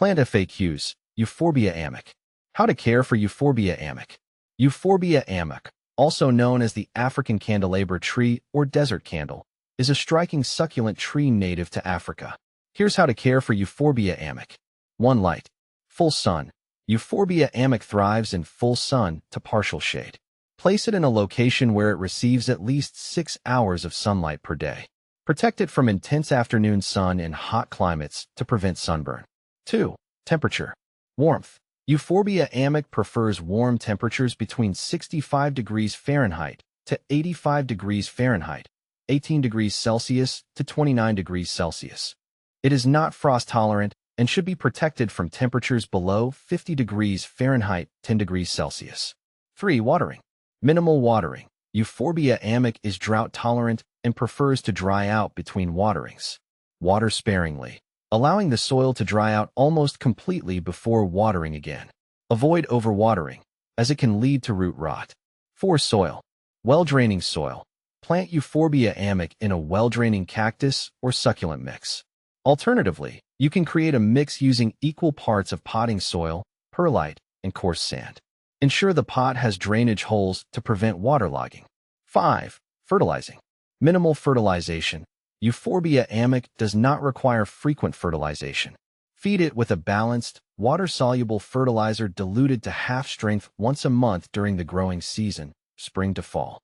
Plant FAQs. Euphorbia ammak. How to care for Euphorbia ammak. Euphorbia ammak, also known as the African candelabra tree or desert candle, is a striking succulent tree native to Africa. Here's how to care for Euphorbia ammak. 1. Light. Full sun. Euphorbia ammak thrives in full sun to partial shade. Place it in a location where it receives at least 6 hours of sunlight per day. Protect it from intense afternoon sun in hot climates to prevent sunburn. 2. Temperature. Warmth. Euphorbia ammak prefers warm temperatures between 65 degrees Fahrenheit to 85 degrees Fahrenheit, 18 degrees Celsius to 29 degrees Celsius. It is not frost tolerant and should be protected from temperatures below 50 degrees Fahrenheit, 10 degrees Celsius. 3. Watering. Minimal watering. Euphorbia ammak is drought tolerant and prefers to dry out between waterings. Water sparingly, allowing the soil to dry out almost completely before watering again. Avoid overwatering, as it can lead to root rot. 4. Soil. Well-draining soil. Plant Euphorbia ammak in a well-draining cactus or succulent mix. Alternatively, you can create a mix using equal parts of potting soil, perlite, and coarse sand. Ensure the pot has drainage holes to prevent waterlogging. 5. Fertilizing. Minimal fertilization. Euphorbia ammak does not require frequent fertilization. Feed it with a balanced, water-soluble fertilizer diluted to half strength once a month during the growing season, spring to fall.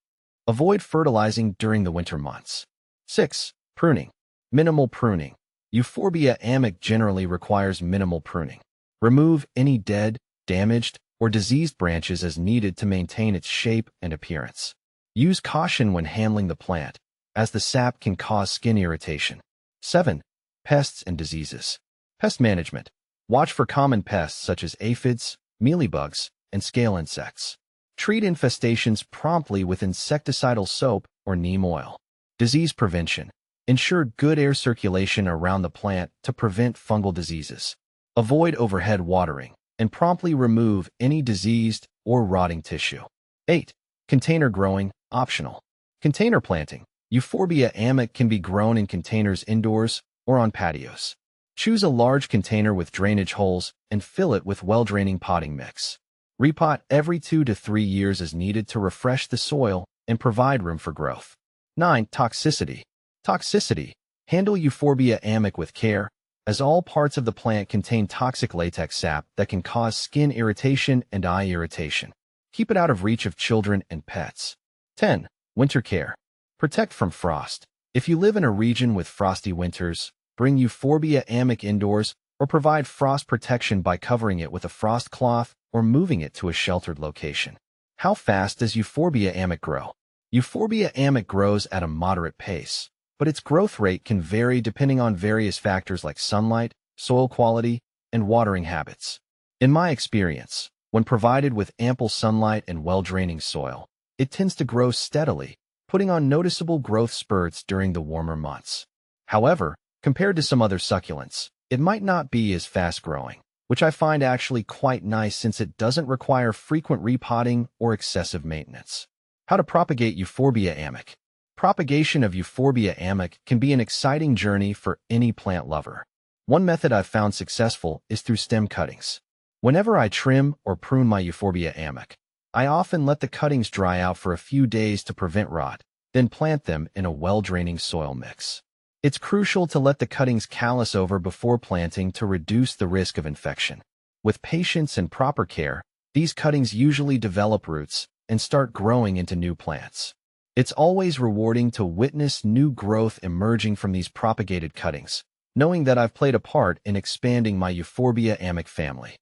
Avoid fertilizing during the winter months. 6. Pruning. Minimal pruning. Euphorbia ammak generally requires minimal pruning. Remove any dead, damaged, or diseased branches as needed to maintain its shape and appearance. Use caution when handling the plant, as the sap can cause skin irritation. 7. Pests and diseases. Pest management. Watch for common pests such as aphids, mealybugs, and scale insects. Treat infestations promptly with insecticidal soap or neem oil. Disease prevention. Ensure good air circulation around the plant to prevent fungal diseases. Avoid overhead watering and promptly remove any diseased or rotting tissue. 8. Container growing, optional. Container planting. Euphorbia ammak can be grown in containers indoors or on patios. Choose a large container with drainage holes and fill it with well-draining potting mix. Repot every 2 to 3 years as needed to refresh the soil and provide room for growth. 9. Toxicity. Toxicity. Handle Euphorbia ammak with care, as all parts of the plant contain toxic latex sap that can cause skin irritation and eye irritation. Keep it out of reach of children and pets. 10. Winter care. Protect from frost. If you live in a region with frosty winters, bring Euphorbia ammak indoors or provide frost protection by covering it with a frost cloth or moving it to a sheltered location. How fast does Euphorbia ammak grow? Euphorbia ammak grows at a moderate pace, but its growth rate can vary depending on various factors like sunlight, soil quality, and watering habits. In my experience, when provided with ample sunlight and well-draining soil, it tends to grow steadily, putting on noticeable growth spurts during the warmer months. However, compared to some other succulents, it might not be as fast-growing, which I find actually quite nice since it doesn't require frequent repotting or excessive maintenance. How to propagate Euphorbia ammak. Propagation of Euphorbia ammak can be an exciting journey for any plant lover. One method I've found successful is through stem cuttings. Whenever I trim or prune my Euphorbia ammak, I often let the cuttings dry out for a few days to prevent rot, then plant them in a well-draining soil mix. It's crucial to let the cuttings callus over before planting to reduce the risk of infection. With patience and proper care, these cuttings usually develop roots and start growing into new plants. It's always rewarding to witness new growth emerging from these propagated cuttings, knowing that I've played a part in expanding my Euphorbia ammak family.